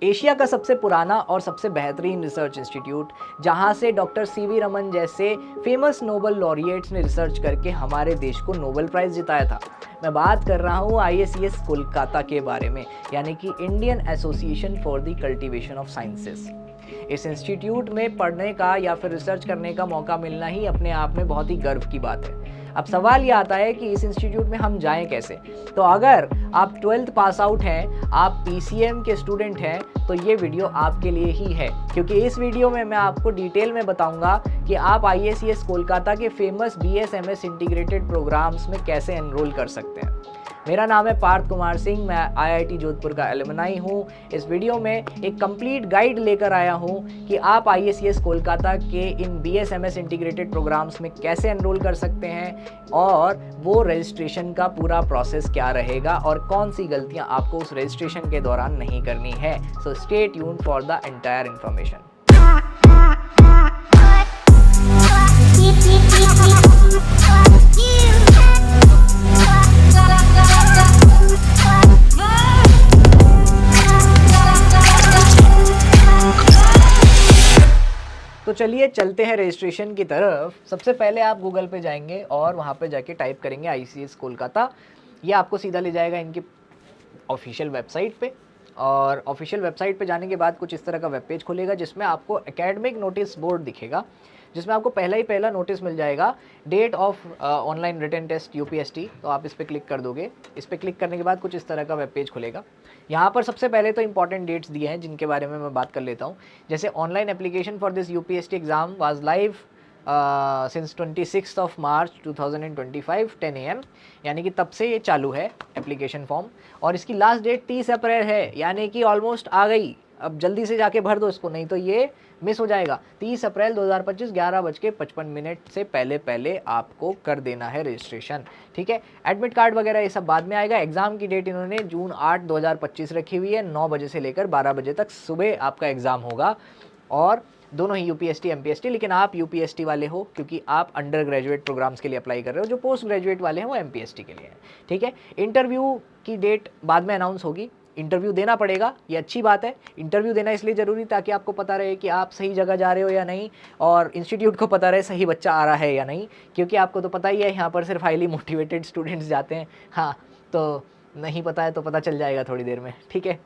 Asia का सबसे पुराना और सबसे बेहतरीन रिसर्च इंस्टीट्यूट, जहां से डॉक्टर सीवी रमन जैसे फेमस नोबेल लॉरिएट्स ने रिसर्च करके हमारे देश को नोबेल प्राइज़ जिताया था। मैं बात कर रहा हूं आईएससीएस कोलकाता के बारे में, यानी कि Indian association for the cultivation of sciences. इस इंस्टीट्यूट में पढ़ने का या फिर रिसर्च करने का मौका मिलना ही अपने आप में बहुत ही गर्व की बात है। अब सवाल ये आता है कि इस इंस्टीट्यूट में हम जाएं कैसे। तो अगर आप 12th पास आउट हैं, आप पीसीएम के स्टूडेंट हैं, तो ये वीडियो आपके लिए ही है, क्योंकि इस वीडियो में मैं आपको डिटेल में बताऊंगा कि आप आईएससीएस कोलकाता के फेमस बीएसएमएस इंटीग्रेटेड प्रोग्राम्स में कैसे एनरोल कर सकते हैं। मेरा नाम है पार्थ कुमार सिंह, मैं आईआईटी जोधपुर का एलुमनाई हूँ। इस वीडियो में एक कंप्लीट गाइड लेकर आया हूँ कि आप आईएससीएस कोलकाता के इन बीएसएमएस इंटीग्रेटेड प्रोग्राम्स में कैसे एनरोल कर सकते हैं और वो रजिस्ट्रेशन का पूरा प्रोसेस क्या रहेगा और कौन सी गलतियाँ आपको उस रजिस्ट्रेशन के दौरान नहीं करनी है। So stay tuned for the entire information. तो चलिए चलते हैं रजिस्ट्रेशन की तरफ। सबसे पहले आप गूगल पे जाएंगे और वहाँ पे जाके टाइप करेंगे आईसीएस कोलकाता। ये आपको सीधा ले जाएगा इनकी ऑफिशियल वेबसाइट पे, और ऑफिशियल वेबसाइट पे जाने के बाद कुछ इस तरह का वेब पेज खुलेगा जिसमें आपको एकेडमिक नोटिस बोर्ड दिखेगा, जिसमें आपको पहला नोटिस मिल जाएगा, date of online written test UPST. तो आप इस पर क्लिक कर दोगे। इस पर क्लिक करने के बाद कुछ इस तरह का वेब पेज खुलेगा। यहाँ पर सबसे पहले तो इंपॉर्टेंट डेट्स दिए हैं जिनके बारे में मैं बात कर लेता हूँ। जैसे online application for this UPST exam was live since 26 of March 2025 10 AM, यानी कि तब से ये चालू है एप्लीकेशन फॉर्म। और इसकी लास्ट डेट 30 अप्रैल है, यानी कि ऑलमोस्ट आ गई। अब जल्दी से जाके भर दो इसको, नहीं तो ये मिस हो जाएगा। 30 अप्रैल 2025 11:55 से पहले आपको कर देना है रजिस्ट्रेशन, ठीक है। एडमिट कार्ड वगैरह ये सब बाद में आएगा। एग्ज़ाम की डेट इन्होंने जून 8 2025 रखी हुई है। 9 बजे से लेकर 12 बजे तक सुबह आपका एग्ज़ाम होगा, और दोनों ही यूपीएसटी एमपीएसटी। लेकिन आप यूपीएसटी वाले हो क्योंकि आप अंडर ग्रेजुएट प्रोग्राम्स के लिए अप्लाई कर रहे हो। जो पोस्ट ग्रेजुएट वाले हैं वो एमपीएसटी के लिए है, ठीक है। इंटरव्यू की डेट बाद में अनाउंस होगी। इंटरव्यू देना पड़ेगा, ये अच्छी बात है। इंटरव्यू देना इसलिए ज़रूरी ताकि आपको पता रहे कि आप सही जगह जा रहे हो या नहीं, और इंस्टीट्यूट को पता रहे सही बच्चा आ रहा है या नहीं, क्योंकि आपको तो पता ही है यहाँ पर सिर्फ हाईली मोटिवेटेड स्टूडेंट्स जाते हैं। हाँ, तो नहीं पता है तो पता चल जाएगा थोड़ी देर में, ठीक है।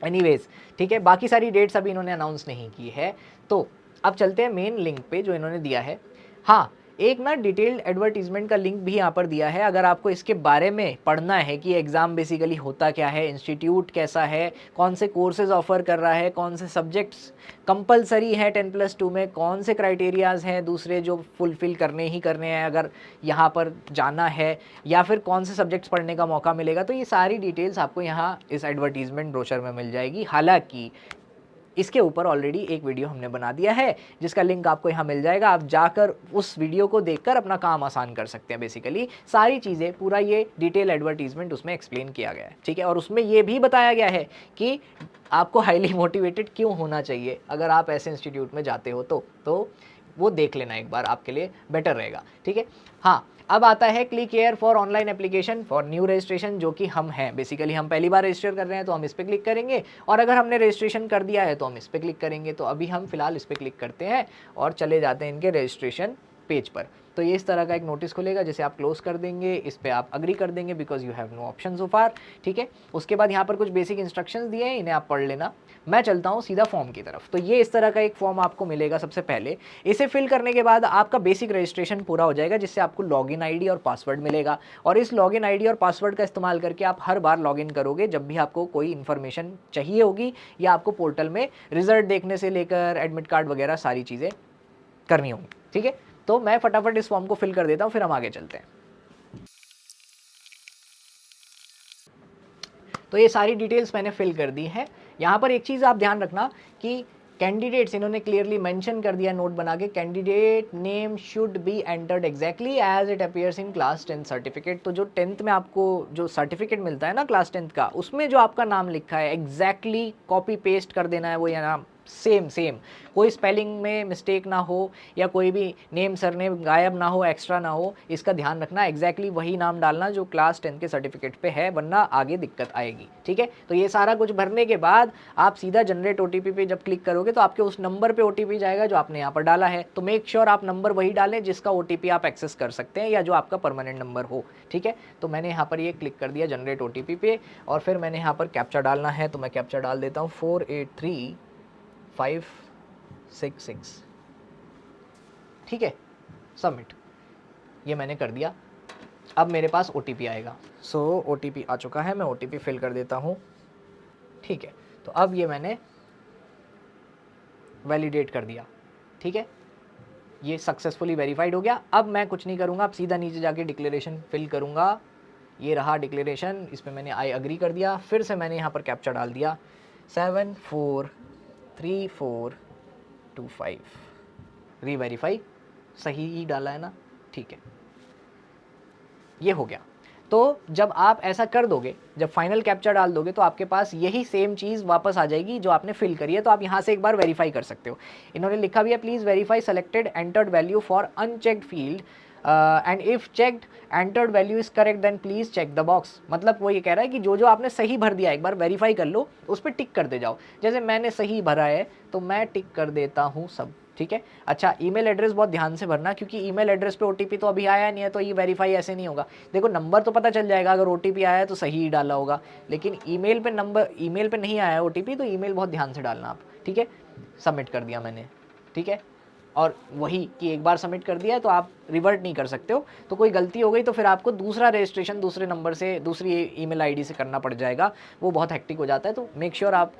एनीवेज, ठीक है, बाकी सारी डेट्स अभी इन्होंने अनाउंस नहीं की है। तो अब चलते हैं मेन लिंक पे जो इन्होंने दिया है। हाँ, एक ना डिटेल्ड एडवर्टीजमेंट का लिंक भी यहाँ पर दिया है। अगर आपको इसके बारे में पढ़ना है कि एग्ज़ाम बेसिकली होता क्या है, इंस्टीट्यूट कैसा है, कौन से कोर्सेज ऑफर कर रहा है, कौन से सब्जेक्ट्स कंपलसरी हैं 10+2 में, कौन से क्राइटेरियाज़ हैं दूसरे जो फुलफ़िल करने ही करने हैं अगर यहाँ पर जाना है, या फिर कौन से सब्जेक्ट्स पढ़ने का मौका मिलेगा, तो ये सारी डिटेल्स आपको यहाँ इस एडवर्टीजमेंट ब्रोशर में मिल जाएगी। हालाँकि इसके ऊपर ऑलरेडी एक वीडियो हमने बना दिया है जिसका लिंक आपको यहाँ मिल जाएगा। आप जाकर उस वीडियो को देखकर अपना काम आसान कर सकते हैं। बेसिकली सारी चीज़ें, पूरा ये डिटेल एडवर्टीजमेंट उसमें एक्सप्लेन किया गया है, ठीक है। और उसमें ये भी बताया गया है कि आपको हाईली मोटिवेटेड क्यों होना चाहिए अगर आप ऐसे इंस्टीट्यूट में जाते हो तो वो देख लेना एक बार, आपके लिए बेटर रहेगा, ठीक है। हाँ, अब आता है click here for online application for new registration, जो कि हम हैं। बेसिकली हम पहली बार रजिस्टर कर रहे हैं तो हम इस पर क्लिक करेंगे, और अगर हमने रजिस्ट्रेशन कर दिया है तो हम इस पर क्लिक करेंगे। तो अभी हम फिलहाल इस पर क्लिक करते हैं और चले जाते हैं इनके रजिस्ट्रेशन पेज पर। तो ये इस तरह का एक नोटिस खुलेगा जिसे आप क्लोज कर देंगे। इस पे आप अग्री कर देंगे because you have no option so far, ठीक है। उसके बाद यहाँ पर कुछ बेसिक इंस्ट्रक्शंस दिए हैं, इन्हें आप पढ़ लेना। मैं चलता हूँ सीधा फॉर्म की तरफ। तो ये इस तरह का एक फॉर्म आपको मिलेगा। सबसे पहले इसे फिल करने के बाद आपका बेसिक रजिस्ट्रेशन पूरा हो जाएगा, जिससे आपको लॉगिन आईडी और पासवर्ड मिलेगा। और इस लॉगिन आईडी और पासवर्ड का इस्तेमाल करके आप हर बार लॉगिन करोगे जब भी आपको कोई इन्फॉर्मेशन चाहिए होगी, या आपको पोर्टल में रिजल्ट देखने से लेकर एडमिट कार्ड वगैरह सारी चीज़ें करनी होंगी, ठीक है। तो मैं फटाफट इस फॉर्म को फिल कर देता हूँ, फिर हम आगे चलते हैं। तो ये सारी डिटेल्स मैंने फिल कर दी है। यहाँ पर एक चीज़ आप ध्यान रखना कि कैंडिडेट्स, इन्होंने क्लियरली मेंशन कर दिया नोट बना के, candidate name should be entered exactly as it appears in class 10 certificate. तो जो 10th में आपको जो सर्टिफिकेट मिलता है ना क्लास 10th का, उसमें जो आपका नाम लिखा है एग्जैक्टली कॉपी पेस्ट कर देना है वो यहाँ सेम सेम, कोई स्पेलिंग में मिस्टेक ना हो या कोई भी नेम सरनेम गायब ना हो, एक्स्ट्रा ना हो, इसका ध्यान रखना। एग्जैक्टली वही नाम डालना जो क्लास 10 के सर्टिफिकेट पे है, वरना आगे दिक्कत आएगी। ठीक है, तो ये सारा कुछ भरने के बाद आप सीधा जनरेट OTP पे जब क्लिक करोगे तो आपके उस नंबर पे OTP जाएगा जो आपने यहाँ पर डाला है। तो मेक श्योर आप नंबर वही डालें जिसका OTP आप एक्सेस कर सकते हैं या जो आपका परमानेंट नंबर हो। ठीक है, तो मैंने यहाँ पर ये क्लिक कर दिया जनरेट OTP पे, और फिर मैंने यहाँ पर कैप्चा डालना है, तो मैं कैप्चा डाल देता हूँ 483566। ठीक है, सबमिट, ये मैंने कर दिया। अब मेरे पास OTP आएगा। सो OTP आ चुका है, मैं OTP फिल कर देता हूँ। ठीक है, तो अब ये मैंने वैलिडेट कर दिया। ठीक है, ये सक्सेसफुली वेरीफाइड हो गया। अब मैं कुछ नहीं करूँगा, अब सीधा नीचे जाके डिक्लेरेशन फिल करूँगा। ये रहा डिक्लेरेशन, इस पर मैंने आई अग्री कर दिया। फिर से मैंने यहाँ पर कैप्चा डाल दिया 743425, रीवेरीफाई, सही ही डाला है ना? ठीक है, ये हो गया। तो जब आप ऐसा कर दोगे, जब फाइनल कैप्चा डाल दोगे तो आपके पास यही सेम चीज़ वापस आ जाएगी जो आपने फिल करी है। तो आप यहाँ से एक बार वेरीफाई कर सकते हो। इन्होंने लिखा भी है please verify selected entered value for unchecked field and if checked entered value is correct then please check the box. मतलब वो ये कह रहा है कि जो जो आपने सही भर दिया एक बार वेरीफाई कर लो, उस पर टिक करते जाओ। जैसे मैंने सही भरा है तो मैं टिक कर देता हूँ सब। ठीक है, अच्छा ईमेल एड्रेस बहुत ध्यान से भरना, क्योंकि ईमेल एड्रेस पे OTP तो अभी आया नहीं है, तो ये वेरीफाई ऐसे नहीं होगा। देखो नंबर तो पता चल जाएगा, अगर OTP आया है तो सही ही डाला होगा, लेकिन ईमेल पे नंबर, ईमेल पे नहीं आया है OTP, तो ईमेल बहुत ध्यान से डालना आप। ठीक है, सबमिट कर दिया मैंने। ठीक है, और वही कि एक बार सबमिट कर दिया है तो आप रिवर्ट नहीं कर सकते हो। तो कोई गलती हो गई तो फिर आपको दूसरा रजिस्ट्रेशन दूसरे नंबर से, दूसरी ईमेल आईडी से करना पड़ जाएगा, वो बहुत हेक्टिक हो जाता है। तो मेक श्योर आप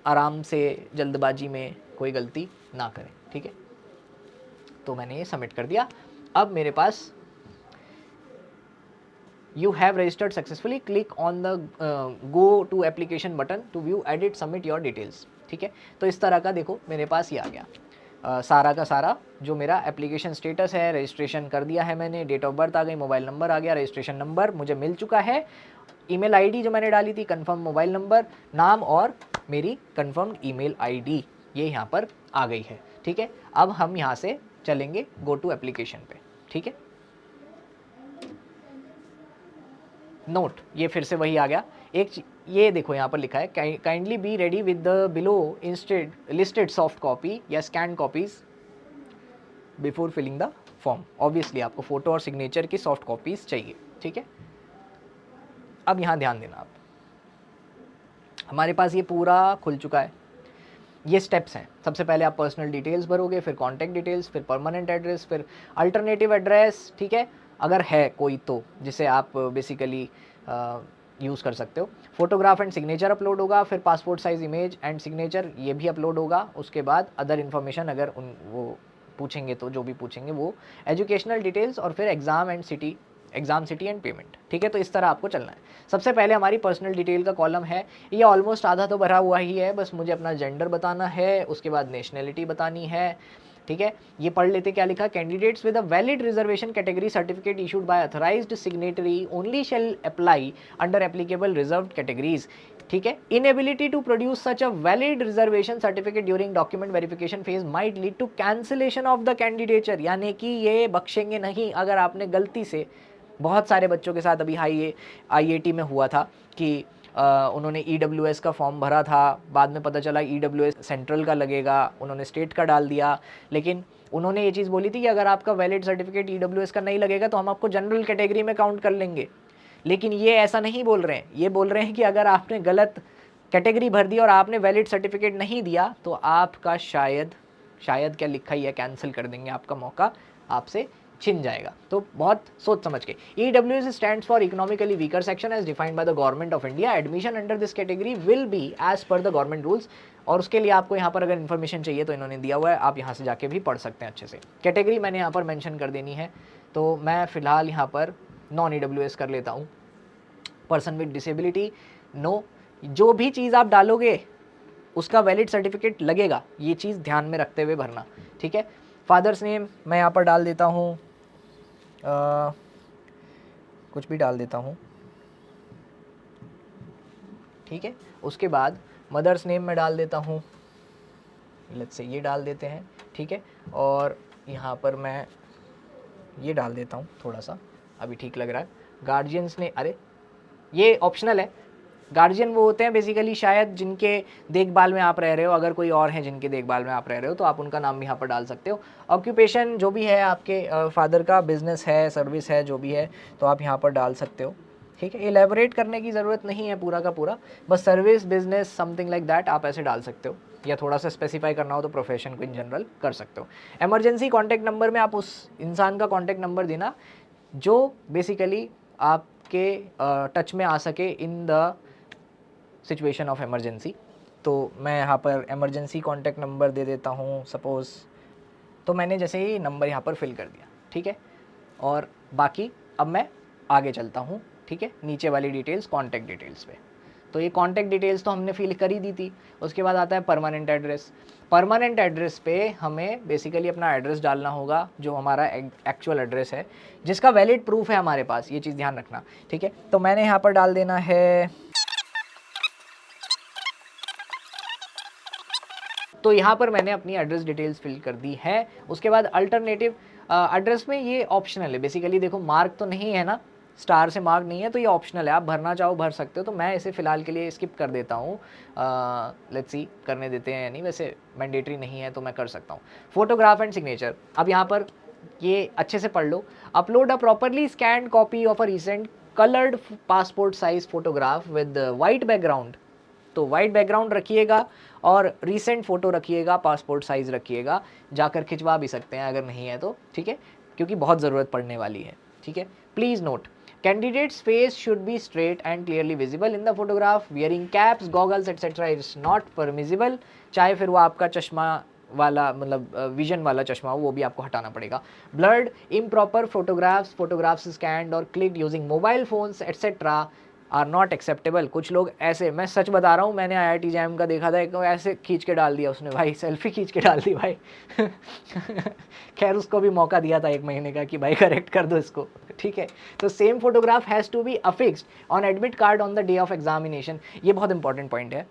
आराम से, जल्दबाजी में कोई गलती ना करें। ठीक है, तो मैंने ये सबमिट कर दिया। अब मेरे पास you have registered successfully, click on the go to application button to view edit submit your details. ठीक है, तो इस तरह का देखो मेरे पास ये आ गया। सारा का सारा जो मेरा एप्लीकेशन स्टेटस है, रजिस्ट्रेशन कर दिया है मैंने, डेट ऑफ बर्थ आ गई, मोबाइल नंबर आ गया, रजिस्ट्रेशन नंबर मुझे मिल चुका है, ईमेल आईडी जो मैंने डाली थी, कंफर्म मोबाइल नंबर, नाम और मेरी कंफर्म ईमेल आईडी ये यहाँ पर आ गई है। ठीक है, अब हम यहाँ से चलेंगे गो टू एप्लीकेशन पे। ठीक है, नोट, ये फिर से वही आ गया। एक ये देखो यहाँ पर लिखा है kindly be ready with the below instead listed soft copy या scan copies before filling the form. Obviously आपको फोटो और सिग्नेचर की सॉफ्ट कॉपीज चाहिए। ठीक है, अब यहाँ ध्यान देना आप, हमारे पास ये पूरा खुल चुका है। ये स्टेप्स हैं, सबसे पहले आप पर्सनल डिटेल्स भरोगे, फिर कॉन्टैक्ट डिटेल्स, फिर परमानेंट एड्रेस, फिर अल्टरनेटिव एड्रेस। ठीक है, अगर है कोई तो जिसे आप बेसिकली यूज़ कर सकते हो। फोटोग्राफ एंड सिग्नेचर अपलोड होगा, फिर passport size image and signature ये भी अपलोड होगा। उसके बाद अदर इन्फॉर्मेशन अगर वो पूछेंगे तो जो भी पूछेंगे वो, एजुकेशनल डिटेल्स, और फिर एग्ज़ाम सिटी एंड पेमेंट। ठीक है, तो इस तरह आपको चलना है। सबसे पहले हमारी पर्सनल डिटेल का कॉलम है, ये ऑलमोस्ट आधा तो भरा हुआ ही है, बस मुझे अपना जेंडर बताना है, उसके बाद नेशनलिटी बतानी है। ठीक है, ये पढ़ लेते क्या लिखा, candidates with a valid reservation category certificate issued by authorised signatory only shall apply under applicable reserved categories. ठीक है, inability to produce such a valid reservation certificate during document verification phase might lead to cancellation of the candidature, यानी कि ये बख्शेंगे नहीं अगर आपने गलती से, बहुत सारे बच्चों के साथ अभी IIT में हुआ था कि उन्होंने EWS का फॉर्म भरा था, बाद में पता चला EWS सेंट्रल का लगेगा, उन्होंने स्टेट का डाल दिया, लेकिन उन्होंने ये चीज़ बोली थी कि अगर आपका वैलिड सर्टिफिकेट EWS का नहीं लगेगा तो हम आपको जनरल कैटेगरी में काउंट कर लेंगे। लेकिन ये ऐसा नहीं बोल रहे हैं, ये बोल रहे हैं कि अगर आपने गलत कैटेगरी भर दी और आपने वैलिड सर्टिफिकेट नहीं दिया तो आपका शायद क्या लिखा ही है, कैंसिल कर देंगे, आपका मौका आपसे छिन जाएगा। तो बहुत सोच समझ के। EWS stands for economically weaker section as defined by the government of India. Admission under this category will be as per the government rules. और उसके लिए आपको यहाँ पर अगर इन्फॉर्मेशन चाहिए तो इन्होंने दिया हुआ है, आप यहाँ से जाके भी पढ़ सकते हैं अच्छे से। कैटेगरी मैंने यहाँ पर मेंशन कर देनी है, तो मैं फ़िलहाल यहाँ पर नॉन EWS कर लेता हूँ। पर्सन विद डिसेबिलिटी, नो, जो भी चीज़ आप डालोगे उसका वैलिड सर्टिफिकेट लगेगा, ये चीज़ ध्यान में रखते हुए भरना। ठीक है, फादर्स नेम मैं यहाँ पर डाल देता हूँ, कुछ भी डाल देता हूँ। ठीक है, उसके बाद मदर्स नेम में डाल देता हूँ, लेट्स से ये डाल देते हैं, ठीक है। और यहाँ पर मैं ये डाल देता हूँ थोड़ा सा, अभी ठीक लग रहा है। गार्जियंस ने, अरे ये ऑप्शनल है। गार्जियन वो होते हैं बेसिकली शायद जिनके देखभाल में आप रह रहे हो, अगर कोई और हैं जिनके देखभाल में आप रह रहे हो तो आप उनका नाम भी यहाँ पर डाल सकते हो। ऑक्यूपेशन जो भी है आपके फादर का, बिजनेस है, सर्विस है, जो भी है तो आप यहाँ पर डाल सकते हो, ठीक है। एलेबोरेट करने की ज़रूरत नहीं है पूरा का पूरा, bus service, business, something like that आप ऐसे डाल सकते हो, या थोड़ा सा स्पेसिफाई करना हो तो प्रोफेशन को इन जनरल कर सकते हो। इमरजेंसी कॉन्टैक्ट नंबर में आप उस इंसान का कॉन्टैक्ट नंबर देना जो बेसिकली आपके टच में आ सके in the situation of emergency. तो मैं यहाँ पर इमरजेंसी कॉन्टैक्ट नंबर दे देता हूँ सपोज़, तो मैंने जैसे ही नंबर यहाँ पर फिल कर दिया, ठीक है। और बाकी अब मैं आगे चलता हूँ, ठीक है, नीचे वाली डिटेल्स, कॉन्टैक्ट डिटेल्स पे। तो ये कॉन्टैक्ट डिटेल्स तो हमने फिल कर ही दी थी। उसके बाद आता है परमानेंट एड्रेस। परमानेंट एड्रेस पे हमें बेसिकली अपना एड्रेस डालना होगा जो हमारा एक्चुअल एड्रेस है, जिसका वैलिड प्रूफ है हमारे पास, ये चीज़ ध्यान रखना, ठीक है। तो मैंने यहाँ पर डाल देना है, तो यहाँ पर मैंने अपनी एड्रेस डिटेल्स फिल कर दी है। उसके बाद अल्टरनेटिव एड्रेस में ये ऑप्शनल है बेसिकली, देखो मार्क तो नहीं है ना, स्टार से मार्क नहीं है, तो ये ऑप्शनल है, आप भरना चाहो भर सकते हो। तो मैं इसे फ़िलहाल के लिए स्किप कर देता हूँ, लेट्स सी करने देते हैं या नहीं, वैसे मैंडेटरी नहीं है तो मैं कर सकता हूँ। फोटोग्राफ एंड सिग्नेचर, अब यहाँ पर ये अच्छे से पढ़ लो। Upload a properly scanned copy of a recent coloured passport size photograph with white background, तो वाइट बैकग्राउंड रखिएगा और रीसेंट फ़ोटो रखिएगा, पासपोर्ट साइज़ रखिएगा, जाकर खिंचवा भी सकते हैं अगर नहीं है तो, ठीक है, क्योंकि बहुत ज़रूरत पड़ने वाली है, ठीक है। Please note, candidates face should be straight and clearly visible in the photograph, wearing caps, goggles etcetera is not permissible, चाहे फिर वो आपका चश्मा वाला मतलब विजन वाला चश्मा हो, वो भी आपको हटाना पड़ेगा। Blurred, improper photographs, photographs scanned और clicked using mobile phones etcetera are not acceptable. कुछ लोग ऐसे, मैं सच बता रहा हूँ, मैंने IIT जैम का देखा था, एक ऐसे खींच के डाल दिया उसने भाई, सेल्फी खींच के डाल दी भाई खैर उसको भी मौका दिया था 1 महीने का कि भाई करेक्ट कर दो इसको, ठीक है। तो same photograph has to be affixed on admit card on the day of examination. ये बहुत इंपॉर्टेंट पॉइंट है,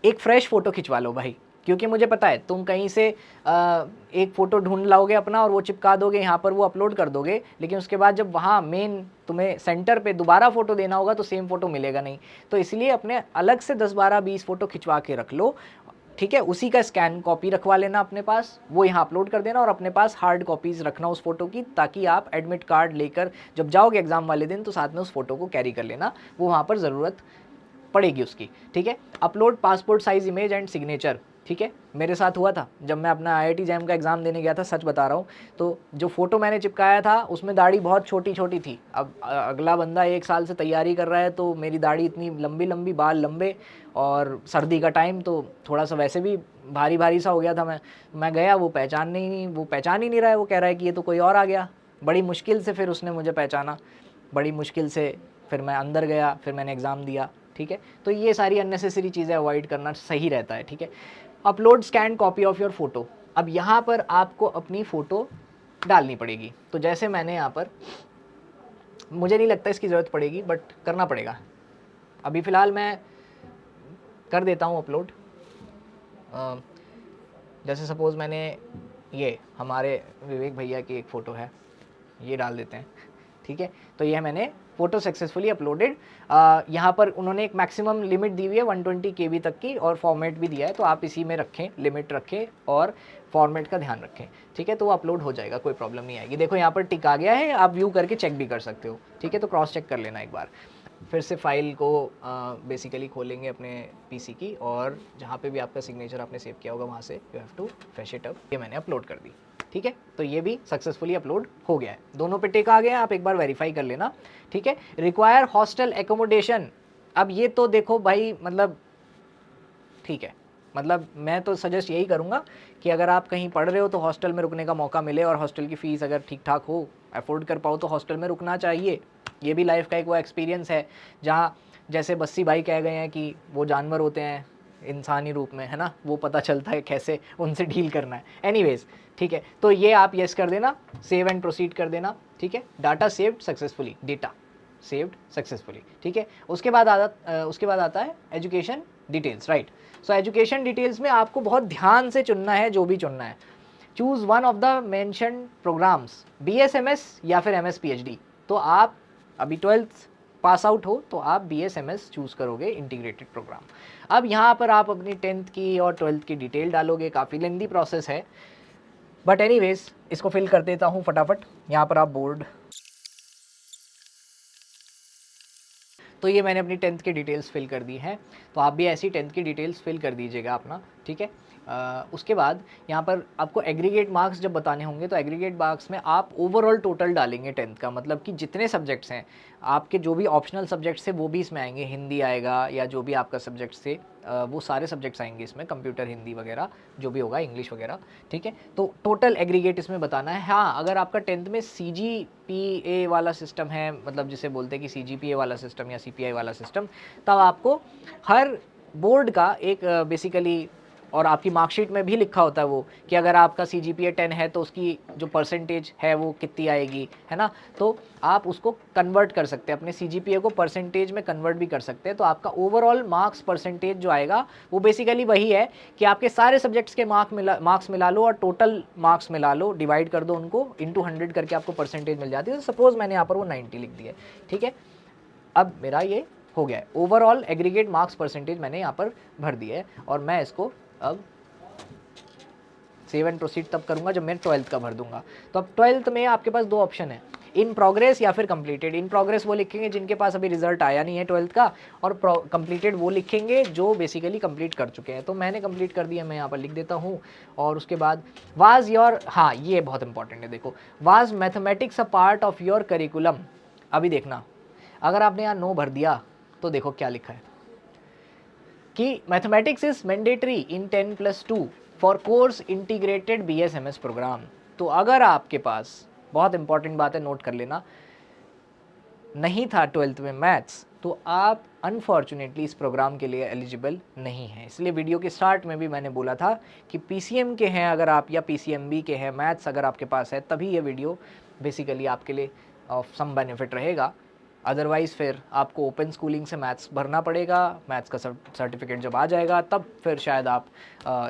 एक फ्रेश फ़ोटो खिंचवा लो भाई, क्योंकि मुझे पता है तुम कहीं से एक फ़ोटो ढूंढ लाओगे अपना और वो चिपका दोगे यहाँ पर, वो अपलोड कर दोगे, लेकिन उसके बाद जब वहाँ मेन तुम्हें सेंटर पे दोबारा फ़ोटो देना होगा तो सेम फ़ोटो मिलेगा नहीं। तो इसलिए अपने अलग से 10, 12, 20 फ़ोटो खिंचवा के रख लो, ठीक है। उसी का स्कैन कॉपी रखवा लेना अपने पास, वो यहाँ अपलोड कर देना, और अपने पास हार्ड कॉपीज़ रखना उस फोटो की, ताकि आप एडमिट कार्ड लेकर जब जाओगे एग्ज़ाम वाले दिन तो साथ में उस फोटो को कैरी कर लेना, वो वहाँ पर ज़रूरत पड़ेगी उसकी, ठीक है। Upload passport size image and signature, ठीक है, मेरे साथ हुआ था जब मैं अपना IIT जैम का एग्ज़ाम देने गया था, सच बता रहा हूँ। तो जो फ़ोटो मैंने चिपकाया था उसमें दाढ़ी बहुत छोटी छोटी थी। अब अगला बंदा 1 साल से तैयारी कर रहा है, तो मेरी दाढ़ी इतनी लंबी लंबी, बाल लंबे, और सर्दी का टाइम तो थोड़ा सा वैसे भी भारी भारी सा हो गया था। मैं गया, वो पहचान ही नहीं रहा है, वो कह रहा है कि ये तो कोई और आ गया। बड़ी मुश्किल से फिर उसने मुझे पहचाना, बड़ी मुश्किल से फिर मैं अंदर गया, फिर मैंने एग्ज़ाम दिया, ठीक है। तो ये सारी अननेसेसरी चीज़ें अवॉइड करना सही रहता है, ठीक है। Upload scan copy of your photo, अब यहाँ पर आपको अपनी फ़ोटो डालनी पड़ेगी। तो जैसे मैंने यहाँ पर, मुझे नहीं लगता इसकी ज़रूरत पड़ेगी बट करना पड़ेगा, अभी फ़िलहाल मैं कर देता हूँ अपलोड। जैसे सपोज़ मैंने ये हमारे विवेक भैया की एक फ़ोटो है, ये डाल देते हैं, ठीक है। तो ये मैंने फ़ोटो सक्सेसफुली अपलोडेड। यहाँ पर उन्होंने एक मैक्सिमम लिमिट दी हुई है 120 KB तक की, और फॉर्मेट भी दिया है, तो आप इसी में रखें, लिमिट रखें और फॉर्मेट का ध्यान रखें, ठीक है। तो वो अपलोड हो जाएगा, कोई प्रॉब्लम नहीं आएगी। देखो यहाँ पर टिक आ गया है, आप व्यू करके चेक भी कर सकते हो, ठीक है। तो क्रॉस चेक कर लेना एक बार। फिर से फाइल को बेसिकली खोलेंगे अपने PC की, और जहाँ पे भी आपका सिग्नेचर आपने सेव किया होगा वहाँ से you have to fresh it up. ये मैंने अपलोड कर दी, ठीक है। तो ये भी सक्सेसफुली अपलोड हो गया है, दोनों पे टिक आ गए हैं, आप एक बार वेरीफाई कर लेना, ठीक है। रिक्वायर हॉस्टल एकोमोडेशन, अब ये तो देखो भाई, मतलब ठीक है, मतलब मैं तो सजेस्ट यही करूँगा कि अगर आप कहीं पढ़ रहे हो तो हॉस्टल में रुकने का मौका मिले, और हॉस्टल की फ़ीस अगर ठीक ठाक हो, अफोर्ड कर पाओ तो हॉस्टल में रुकना चाहिए। ये भी लाइफ का एक वो एक्सपीरियंस है जहाँ, जैसे बस्सी भाई कह गए हैं कि वो जानवर होते हैं इंसानी रूप में, है ना, वो पता चलता है कैसे उनसे डील करना है। एनीवेज, ठीक है। तो ये आप येस कर देना, सेव एंड प्रोसीड कर देना, ठीक है। Data saved successfully, data saved successfully, ठीक है। उसके बाद आता है education details, right. So education details में आपको बहुत ध्यान से चुनना है जो भी चुनना है। Choose one of the mention programmes, BSMS या फिर MS PhD। तो आप अभी 12th पास आउट हो तो आप BSMS चूज करोगे, इंटीग्रेटेड प्रोग्राम। अब यहाँ पर आप अपनी 10th की और 12th की डिटेल डालोगे, काफ़ी लेंदी प्रोसेस है, बट एनीवेज इसको फिल कर देता हूँ फटाफट। यहाँ पर आप बोर्ड, तो ये मैंने अपनी 10th की डिटेल्स फिल कर दी हैं, तो आप भी ऐसी 10th की डिटेल्स फिल कर दीजिएगा अपना, ठीक है। उसके बाद यहाँ पर आपको एग्रीगेट मार्क्स जब बताने होंगे तो एग्रीगेट मार्क्स में आप ओवरऑल टोटल डालेंगे 10th का, मतलब कि जितने सब्जेक्ट्स हैं आपके, जो भी ऑप्शनल सब्जेक्ट्स थे वो भी इसमें आएंगे, हिंदी आएगा या जो भी आपका सब्जेक्ट्स थे वो सारे सब्जेक्ट्स आएंगे इसमें, कंप्यूटर, हिंदी वगैरह जो भी होगा, इंग्लिश वगैरह, ठीक है। तो टोटल एग्रीगेट इसमें बताना है। हाँ, अगर आपका 10th में CGPA वाला सिस्टम है, मतलब जिसे बोलते हैं कि CGPA वाला सिस्टम या CPI वाला सिस्टम, तब आपको हर बोर्ड का एक बेसिकली, और आपकी मार्कशीट में भी लिखा होता है वो, कि अगर आपका CGPA 10 है तो उसकी जो परसेंटेज है वो कितनी आएगी, है ना। तो आप उसको कन्वर्ट कर सकते हैं, अपने CGPA को परसेंटेज में कन्वर्ट भी कर सकते हैं। तो आपका ओवरऑल मार्क्स परसेंटेज जो आएगा वो बेसिकली वही है कि आपके सारे सब्जेक्ट्स के मार्क्स मिला लो और टोटल मार्क्स मिला लो, डिवाइड कर दो उनको, इंटू 100 करके आपको परसेंटेज मिल जाती है। तो सपोज मैंने यहाँ पर वो 90 लिख दिया, ठीक है। अब मेरा ये हो गया है, ओवरऑल एग्रीगेट मार्क्स परसेंटेज मैंने यहाँ पर भर दिया है, और मैं इसको अब सेव एंड प्रोसीड तब करूंगा जब मैं 12th का भर दूंगा। तो अब 12th में आपके पास 2 ऑप्शन है, इन प्रोग्रेस या फिर कंप्लीटेड। इन प्रोग्रेस वो लिखेंगे जिनके पास अभी रिजल्ट आया नहीं है 12th का, और कंप्लीटेड वो लिखेंगे जो बेसिकली कंप्लीट कर चुके हैं। तो मैंने कंप्लीट कर दिया, मैं यहाँ पर लिख देता हूँ। और उसके बाद वाज योर, हाँ ये बहुत इंपॉर्टेंट है, देखो, was mathematics a part of your curriculum. अभी देखना, अगर आपने यहाँ नो भर दिया तो देखो क्या लिखा है कि mathematics is mandatory in 10+2 for course integrated BSMS programme. तो अगर आपके पास, बहुत इंपॉर्टेंट बात है, नोट कर लेना, नहीं था 12th में मैथ्स, तो आप अनफॉर्चुनेटली इस प्रोग्राम के लिए एलिजिबल नहीं है। इसलिए वीडियो के स्टार्ट में भी मैंने बोला था कि PCM के हैं अगर आप, या PCMB के हैं, मैथ्स अगर आपके पास है, तभी ये वीडियो बेसिकली आपके लिए ऑफ सम बेनिफिट रहेगा। अदरवाइज़ फिर आपको ओपन स्कूलिंग से मैथ्स भरना पड़ेगा, मैथ्स का सर्टिफिकेट जब आ जाएगा तब फिर शायद आप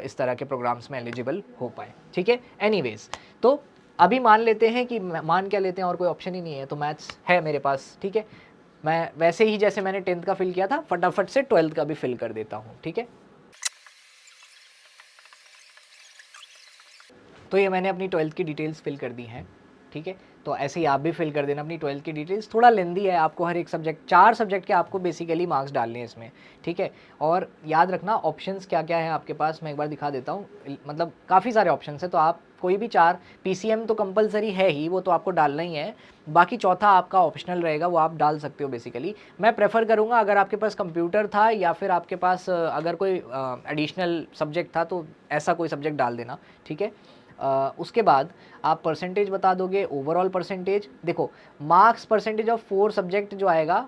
इस तरह के प्रोग्राम्स में एलिजिबल हो पाए, ठीक है। एनीवेज, तो अभी मान लेते हैं कि, मान क्या लेते हैं, और कोई ऑप्शन ही नहीं है, तो मैथ्स है मेरे पास, ठीक है। मैं वैसे ही जैसे मैंने 10th का फिल किया था, फटाफट से 12th का भी फिल कर देता हूँ, ठीक है। तो ये मैंने अपनी 12th की डिटेल्स फिल कर दी हैं, ठीक है। तो ऐसे ही आप भी फिल कर देना अपनी 12th की डिटेल्स। थोड़ा लेंदी है, आपको हर एक सब्जेक्ट, 4 सब्जेक्ट के आपको बेसिकली मार्क्स डालने हैं इसमें, ठीक है। और याद रखना ऑप्शंस क्या क्या है आपके पास, मैं एक बार दिखा देता हूँ, मतलब काफ़ी सारे ऑप्शंस हैं, तो आप कोई भी 4, PCM तो कंपलसरी है ही, वो तो आपको डालना ही है, बाकी चौथा आपका ऑप्शनल रहेगा, वो आप डाल सकते हो बेसिकली। मैं प्रेफर करूँगा अगर आपके पास कंप्यूटर था या फिर आपके पास अगर कोई एडिशनल सब्जेक्ट था तो ऐसा कोई सब्जेक्ट डाल देना, ठीक है। उसके बाद आप परसेंटेज बता दोगे, ओवरऑल परसेंटेज। देखो, मार्क्स परसेंटेज ऑफ 4 सब्जेक्ट जो आएगा,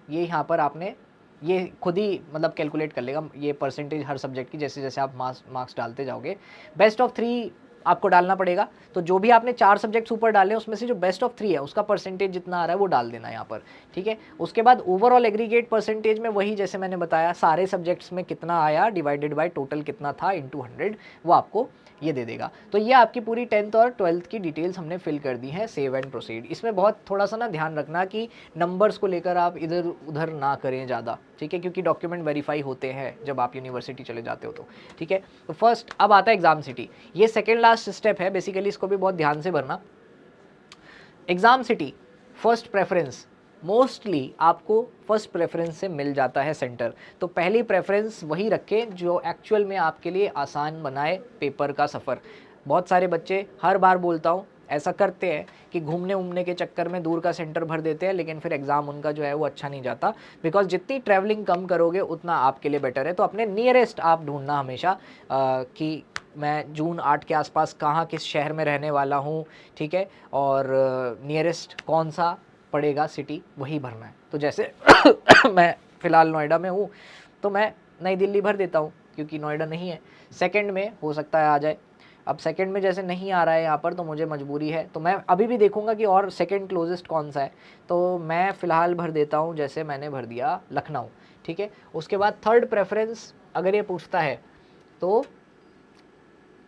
ये यहाँ पर आपने ये खुद ही मतलब कैलकुलेट कर लेगा ये परसेंटेज हर सब्जेक्ट की, जैसे जैसे आप मार्क्स डालते जाओगे। बेस्ट ऑफ 3 आपको डालना पड़ेगा, तो जो भी आपने 4 सब्जेक्ट्स ऊपर डाले उसमें से जो बेस्ट ऑफ 3 है उसका परसेंटेज जितना आ रहा है वो डाल देना यहाँ पर, ठीक है। उसके बाद ओवरऑल एग्रीगेट परसेंटेज में वही जैसे मैंने बताया, सारे सब्जेक्ट्स में कितना आया डिवाइडेड बाय टोटल कितना था इंटू 100, वो आपको ये दे देगा। तो ये आपकी पूरी 10th और 12th की डिटेल्स हमने फिल कर दी है। सेव एंड प्रोसीड, इसमें बहुत थोड़ा सा ना ध्यान रखना कि नंबर्स को लेकर आप इधर उधर ना करें ज़्यादा, ठीक है, क्योंकि डॉक्यूमेंट वेरीफाई होते हैं जब आप यूनिवर्सिटी चले जाते हो तो, ठीक है। तो फर्स्ट अब आता है एग्जाम सिटी, ये सेकेंड लास्ट स्टेप है बेसिकली, इसको भी बहुत ध्यान से भरना। Exam city first preference, mostly आपको फर्स्ट प्रेफरेंस से मिल जाता है सेंटर, तो पहली प्रेफरेंस वही रखें जो एक्चुअल में आपके लिए आसान बनाए पेपर का सफ़र। बहुत सारे बच्चे, हर बार बोलता हूँ, ऐसा करते हैं कि घूमने उमने के चक्कर में दूर का सेंटर भर देते हैं, लेकिन फिर एग्ज़ाम उनका जो है वो अच्छा नहीं जाता, बिकॉज जितनी ट्रैवलिंग कम करोगे उतना आपके लिए बेटर है। तो अपने नियरेस्ट आप ढूंढना हमेशा कि मैं जून 8 के आसपास कहाँ, किस शहर में रहने वाला हूँ, ठीक है, और नियरेस्ट कौन सा पड़ेगा सिटी, वही भरना है। तो जैसे मैं फ़िलहाल नोएडा में हूँ तो मैं नई दिल्ली भर देता हूँ क्योंकि नोएडा नहीं है, सेकंड में हो सकता है आ जाए। अब सेकंड में जैसे नहीं आ रहा है यहाँ पर तो मुझे मजबूरी है, तो मैं अभी भी देखूंगा कि और सेकंड क्लोजेस्ट कौन सा है, तो मैं फ़िलहाल भर देता हूँ, जैसे मैंने भर दिया लखनऊ, ठीक है। उसके बाद थर्ड प्रेफरेंस अगर ये पूछता है तो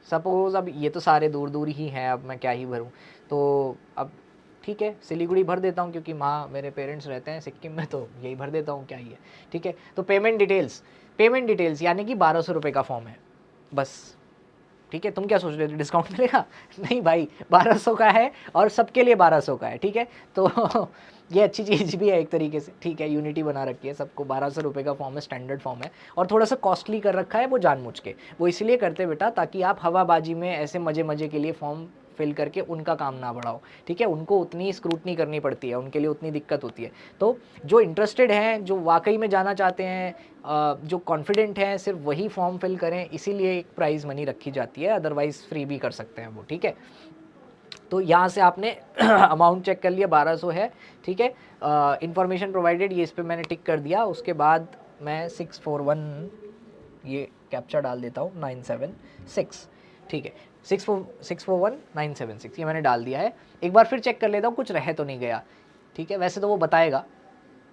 सपोज़ अब ये तो सारे दूर दूर ही हैं, अब मैं क्या ही भरूँ, तो अब ठीक है सिलीगुड़ी भर देता हूँ क्योंकि माँ मेरे पेरेंट्स रहते हैं सिक्किम में, तो यही भर देता हूँ, क्या ही है। ठीक है, तो पेमेंट डिटेल्स यानी कि 1200 रुपये का फॉर्म है बस। ठीक है, तुम क्या सोच रहे हो डिस्काउंट मिलेगा? नहीं भाई, 1200 का है और सबके लिए 1200 का है। ठीक है, तो ये अच्छी चीज़ भी है एक तरीके से। ठीक है, यूनिटी बना रखी है, सबको 1200 रुपये का फॉर्म है, स्टैंडर्ड फॉर्म है और थोड़ा सा कॉस्टली कर रखा है वो जानबूझ के। वो इसलिए करते बेटा ताकि आप हवाबाजी में ऐसे मज़े मज़े के लिए फॉर्म फिल करके उनका काम ना बढ़ाओ। ठीक है, उनको उतनी स्क्रूटनी करनी पड़ती है, उनके लिए उतनी दिक्कत होती है। तो जो इंटरेस्टेड हैं, जो वाकई में जाना चाहते हैं, जो कॉन्फिडेंट हैं, सिर्फ वही फॉर्म फिल करें, इसीलिए एक प्राइज़ मनी रखी जाती है, अदरवाइज़ फ्री भी कर सकते हैं वो। ठीक है, तो यहाँ से आपने अमाउंट चेक कर लिया, 1200 है। ठीक है, इन्फॉर्मेशन प्रोवाइडेड, ये इस पर मैंने टिक कर दिया। उसके बाद मैं 641 ये कैप्चा डाल देता हूँ, 976। ठीक है, 641 976 ये मैंने डाल दिया है। एक बार फिर चेक कर लेता हूँ कुछ रह तो नहीं गया। ठीक है, वैसे तो वो बताएगा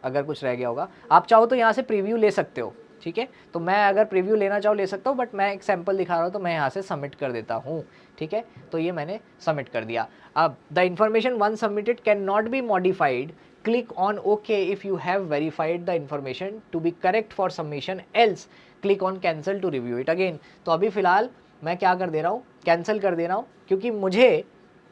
अगर कुछ रह गया होगा। आप चाहो तो यहाँ से प्रीव्यू ले सकते हो। ठीक है, तो मैं अगर प्रीव्यू लेना चाहूँ ले सकता हूँ, बट मैं एक सैम्पल दिखा रहा हूँ तो मैं यहाँ से सबमिट कर देता हूँ। ठीक है, तो ये मैंने सबमिट कर दिया। अब the information once submitted can not be modified, click on okay if you have verified the information to be correct for submission, else click on cancel to review it again. तो अभी फ़िलहाल मैं क्या कर दे रहा हूँ, कैंसिल कर दे रहा हूँ, क्योंकि मुझे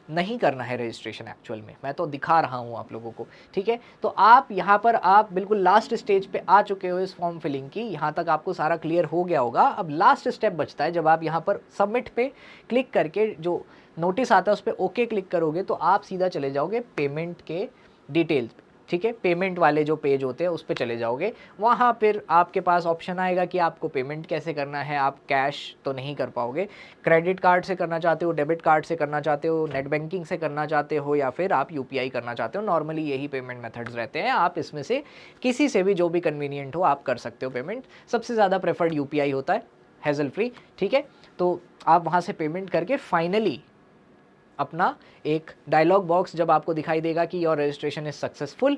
नहीं करना है रजिस्ट्रेशन एक्चुअल में, मैं तो दिखा रहा हूँ आप लोगों को। ठीक है, तो आप यहाँ पर आप बिल्कुल लास्ट स्टेज पे आ चुके हो इस फॉर्म फिलिंग की, यहाँ तक आपको सारा क्लियर हो गया होगा। अब लास्ट स्टेप बचता है, जब आप यहाँ पर सबमिट पे क्लिक करके जो नोटिस आता है उस पर ओके क्लिक करोगे तो आप सीधा चले जाओगे पेमेंट के डिटेल्स। ठीक है, पेमेंट वाले जो पेज होते हैं उस पर चले जाओगे। वहाँ फिर आपके पास ऑप्शन आएगा कि आपको पेमेंट कैसे करना है। आप कैश तो नहीं कर पाओगे, क्रेडिट कार्ड से करना चाहते हो, डेबिट कार्ड से करना चाहते हो, नेट बैंकिंग से करना चाहते हो, या फिर आप यूपीआई करना चाहते हो। नॉर्मली यही पेमेंट मेथड्स रहते हैं, आप इसमें से किसी से भी जो भी कन्वीनियंट हो आप कर सकते हो पेमेंट। सबसे ज़्यादा प्रेफर्ड यूपीआई होता है, हैजल फ्री। ठीक है, तो आप वहाँ से पेमेंट करके फाइनली अपना एक डायलॉग बॉक्स जब आपको दिखाई देगा कि योर रजिस्ट्रेशन इज सक्सेसफुल,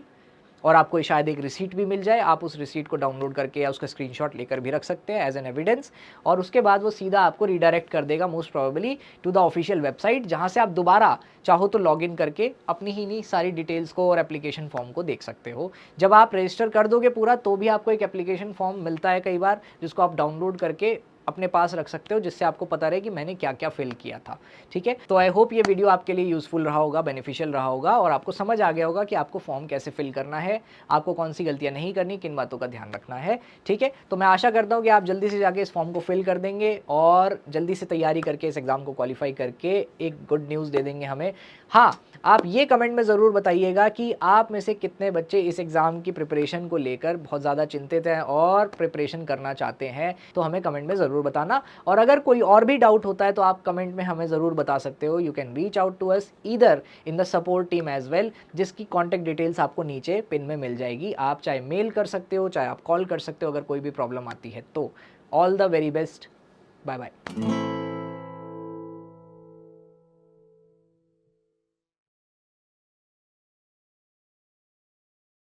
और आपको शायद एक रिसीट भी मिल जाए, आप उस रिसीट को डाउनलोड करके या उसका स्क्रीनशॉट लेकर भी रख सकते हैं एज एन एविडेंस। और उसके बाद वो सीधा आपको रीडायरेक्ट कर देगा most probably to the official website, जहाँ से आप दोबारा चाहो तो लॉगिन करके अपनी ही नहीं सारी डिटेल्स को और एप्लीकेशन फॉर्म को देख सकते हो। जब आप रजिस्टर कर दोगे पूरा तो भी आपको एक एप्लीकेशन फॉर्म मिलता है कई बार, जिसको आप डाउनलोड करके अपने पास रख सकते हो, जिससे आपको पता रहे कि मैंने क्या क्या फिल किया था। ठीक है, तो आई होप ये वीडियो आपके लिए यूजफुल रहा होगा, बेनिफिशियल रहा होगा, और आपको समझ आ गया होगा कि आपको फॉर्म कैसे फिल करना है, आपको कौन सी गलतियां नहीं करनी, किन बातों का ध्यान रखना है। ठीक है, तो मैं आशा करता हूँ कि आप जल्दी से जाके इस फॉर्म को फिल कर देंगे और जल्दी से तैयारी करके इस एग्जाम को क्वालिफाई करके एक गुड न्यूज़ दे देंगे हमें। हाँ, आप ये कमेंट में ज़रूर बताइएगा कि आप में से कितने बच्चे इस एग्ज़ाम की प्रिपरेशन को लेकर बहुत ज़्यादा चिंतित हैं और प्रिपरेशन करना चाहते हैं, तो हमें कमेंट में ज़रूर बताना। और अगर कोई और भी डाउट होता है तो आप कमेंट में हमें ज़रूर बता सकते हो। You can reach out to us either in the support team as well, जिसकी कॉन्टैक्ट डिटेल्स आपको नीचे पिन में मिल जाएगी। आप चाहे मेल कर सकते हो, चाहे आप कॉल कर सकते हो अगर कोई भी प्रॉब्लम आती है तो। All the very best, bye bye.